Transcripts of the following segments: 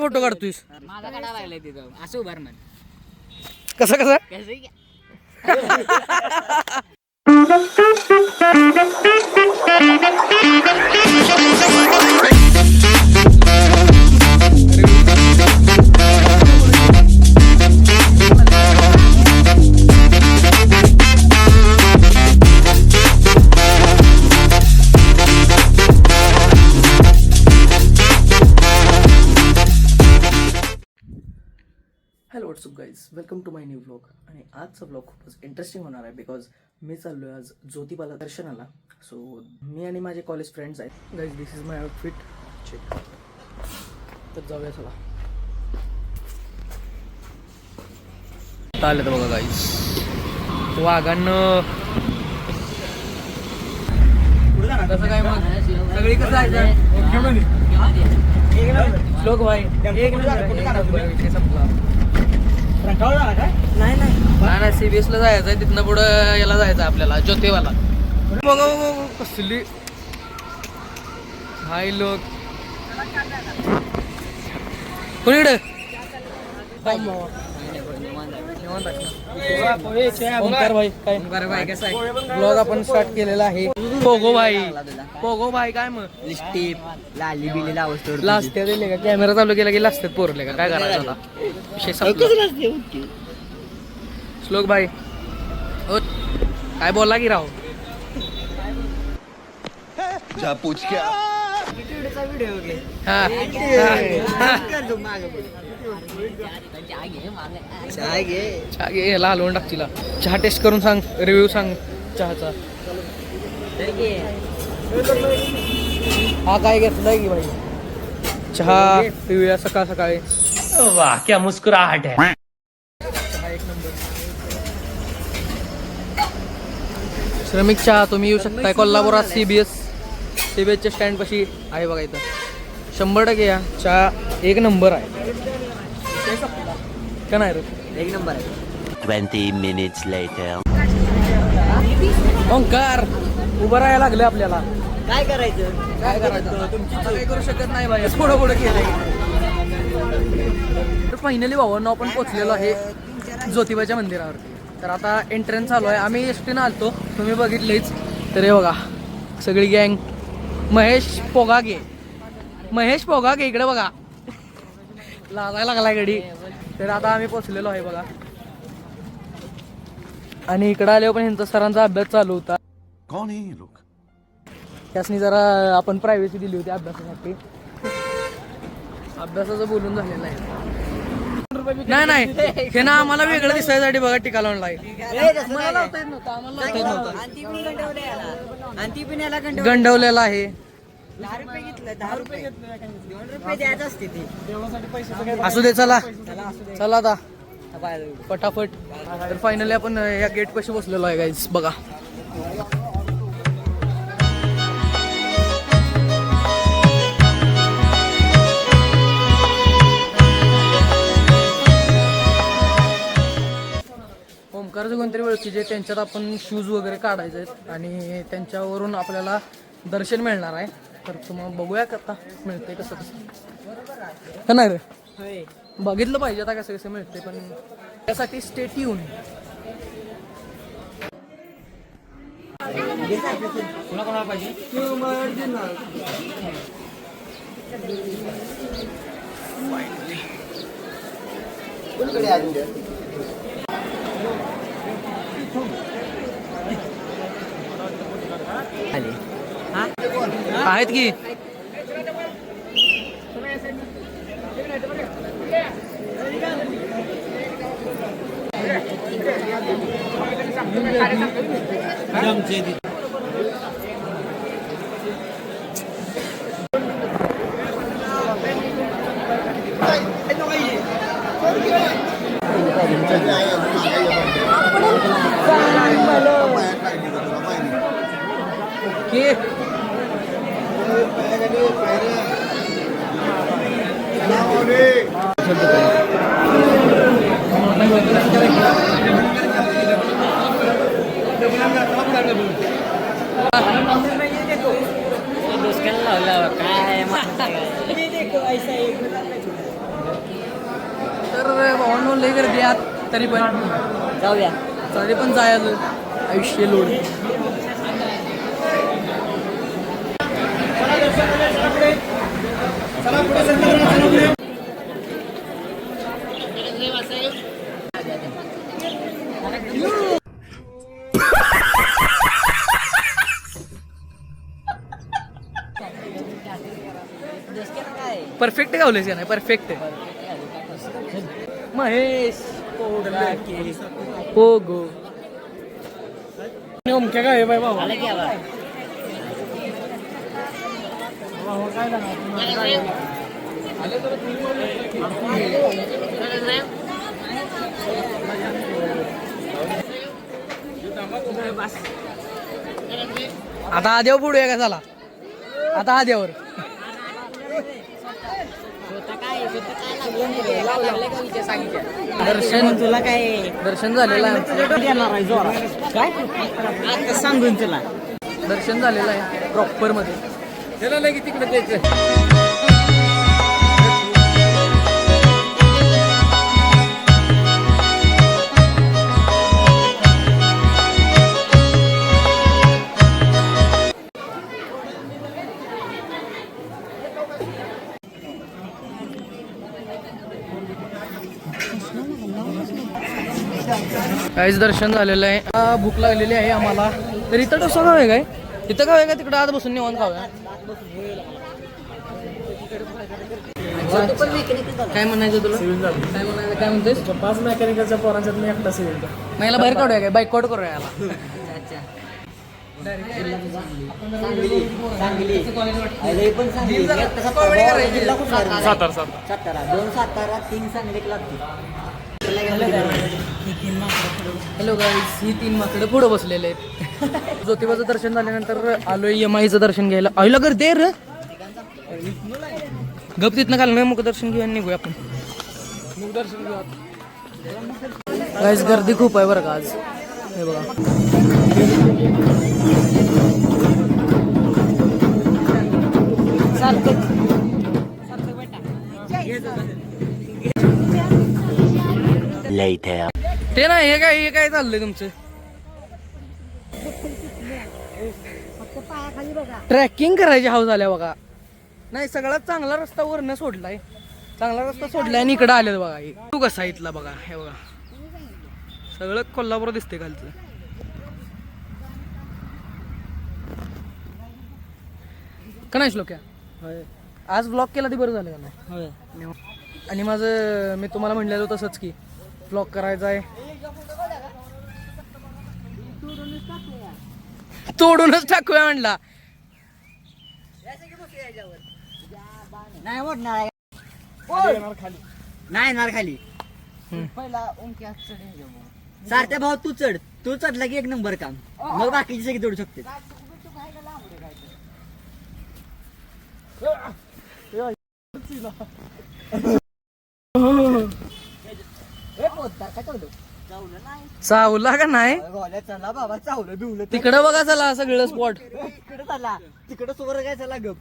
Photo काढतोयस? माझा काढा लागलाय तिथं असं उभार म्हण. कसं कसं? Hello what's up guys, welcome to my new vlog. आणि आजचा व्लॉग खूपच इंटरेस्टिंग होणार आहे बिकॉज मी चाललो आहे आज ज्योतिबाला दर्शनाला. सो मी आणि माझे कॉलेज फ्रेंड्स आहेत. Guys, this is my outfit. Check. तर जाऊया चला. आलं तर बघा गाईस, वाघांनं कसं काय मग सगळी कसं आहे श्लोक भाई एक विषय संपला. नाही CBS ला जायचंय, तिथनं पुढं याला जायचं आपल्याला ज्योतिबाला. बघा कसली हाय लोक कोणीकडे ओंकार भाई काय ब्लॉग आपण स्टार्ट केलेला आहे. पोगो भाई काय मग लिस्टिप लाली बिली लावतो लास्ट दिले का? कॅमेरा चालू केला की लागतात पोरले का? काय करायचं आता? विषय संपला. श्लोक भाई काय बोलला की राव? ह्याला हलवून टाकतीला. चहा टेस्ट करून सांग, रिव्ह्यू सांग चहाचा. हा काय घेतलाय की भाई चहा पिऊया सकाळ सकाळी. वाह क्या मुस्कुराहट है. चहा एक नंबर. श्रमिक चहा तुम्ही येऊ शकताय कोल्हापुरात. CBSच्या स्टँड पाशी आहे बघा इथं. 100% या चहा एक नंबर आहे का नाही रे? एक नंबर आहे. 20 minutes later. ओंकार उभं राहायला लागले आपल्याला. काय करायचं? काय करायचं? तुमची काही करू शकत नाही भाई. थोडं पुढं केलंय. तर फायनली भावांनो आपण पोहोचलेलो आहे ज्योतिबाच्या मंदिरावरती. तर आता एंट्रन्स चालू आहे. आम्ही एसटीनं आलतो, तुम्ही बघितलेच. तर हे बघा सगळी गँग. महेश पोगागे इकडे बघा, लागायला लागलाय गडी. तर आता आम्ही पोचलेलो आहे बघा. आणि इकडे आले पण ह्यांचा सरांचा अभ्यास चालू होता. कौन है ये लोग? त्यासनी जरा आपण प्रायव्हसी दिली होती अभ्यासासाठी. अभ्यासाचं बोलून झालेलं आहे. नाही हे ना आम्हाला वेगळं दिसायसाठी बघा टिका लावून गंडवलेला आहे. 10 रुपये घेतलं, 10 रुपये घेतलं, 2 रुपये द्यायचं असते ते. असू दे. चला आता फटाफट. तर फायनली आपण या गेट पाशी बसलेलो आहे गाईज बघा. ओंकारचं कोणतरी ओळखीचे, त्यांच्यात आपण शूज वगैरे काढायचे आहेत आणि त्यांच्यावरून आपल्याला दर्शन मिळणार आहे. तर तुम्हाला बघूया का मिळते कसं का नाही रे? बघितलं पाहिजे आता कसं कसं मिळते, पण त्यासाठी स्टे ट्यून. कोणाकोणाला पाहिजे? आहेत की लय गर्दी आत तरी पण जाऊया. तरी पण जायचं आयुष्य लोड. परफेक्ट गावलेस का नाही? परफेक्ट महेश पोगो नेमक्या काय बाय बाबा आलं की आवाज. आता आद्यावर पुढूया का? झाला आता आद्यावर. दर्शन तुला काय दर्शन झालेलं आहे. येणार आहे जोरात? काय आता सांगून तुला. दर्शन झालेलं आहे प्रॉपर मध्ये. त्याला लगे तिकडे द्यायचं. काहीच दर्शन झालेलं आहे. भूक लागलेली आहे आम्हाला. तर इथं डोसा खाऊ आहे काय? इथं खाऊ आहे का तिकडे आत बसून निवांत खाऊया? काय म्हणायचं तुला? काय म्हणायचं? काय म्हणतेस? 5 मेकॅनिकलच्या पोरांच्यात मी एकटा सिव्हिल. नाही याला बाहेर काढूया काय? बायकआउट करूया याला. सातारा 2 सातारा 3 सांगली लागतील. हॅलो गाईस, ही 3 माकडं पुढं बसलेले आहेत. ज्योतिबाचं दर्शन झाल्यानंतर आलोय यमाईचं दर्शन घ्यायला. आईला गर्दी आहे रे. गप तिथनं घालून मुख दर्शन घेऊन निघूया आपण. मुख दर्शन घेऊया गाईस. गर्दी खूप आहे बरं का आज. हे बघा Later. ते ना हे काय चाललंय तुमचं? ट्रॅकिंग करायची हाऊस आल्या बघा. नाही सगळ्यात चांगला रस्ता वरनं सोडलाय. चांगला रस्ता सोडलाय आणि इकडं आलेलं बघा. तू कसा इथला बघा. हे बघा सगळं कोल्हापूर दिसते खालचं. का नाही श्लोक्या? आज ब्लॉग केला ते बरं झालं का नाही? आणि माझं मी तुम्हाला म्हणलेलं तसंच की ब्लॉग करायचा आहे. तोडूनच टाकूया म्हणला. नाही ओढणार आहे. नाही येणार खाली. पहिला ओंक्या सारख्या भाऊ तू चढ. तू चढला की 1 नंबर काम. मग बाकीचे सगळे चढू शकते. चावला का नाही? चला बाबा चावलं बिवलं. तिकडं बघा चला सगळं स्पॉट. इकडे चला तिकडे सोबत काय चला गप.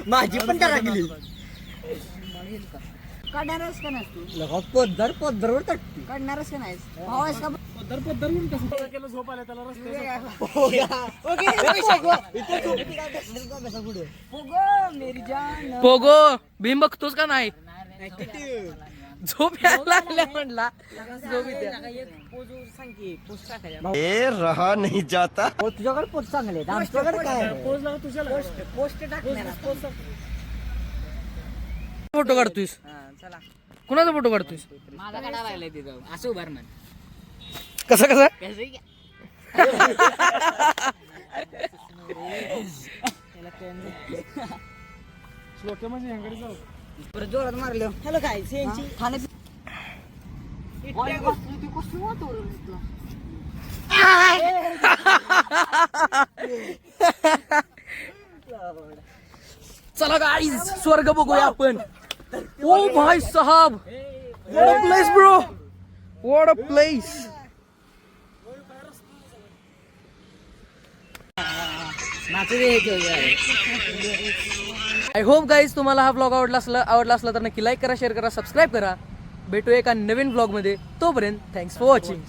माझी पण त्याला गेली. काढणारच का नाही? पोदरवर तटते. काढणारच का नाही? भावास का झोप आल्या त्याला पोगो भीम बघतोस का नाही? झोप यायला लागल्या म्हणला. झोप येते. रहा नहीं जाता. तुझ्याकडे पोस्ट चांगले आमच्याकडे काय पोस्ट टाकणार. फोटो काढतोयस? कुणाचा फोटो काढतोयस? माझा काढा लागलाय तिथं असं उभार म्हण. कसा कसा? जोरात मारलं. हॅलो काय ठाणे चला गाईज स्वर्ग बघूया आपण. ओ भाई साहब, what a place bro, what a place. I hope guys तुम्हाला हा ब्लॉग आवडला असला तर नक्की लाईक करा, शेअर करा, सबस्क्राईब करा. भेटूया एका नवीन ब्लॉग मध्ये. तोपर्यंत थँक्स फॉर वॉचिंग.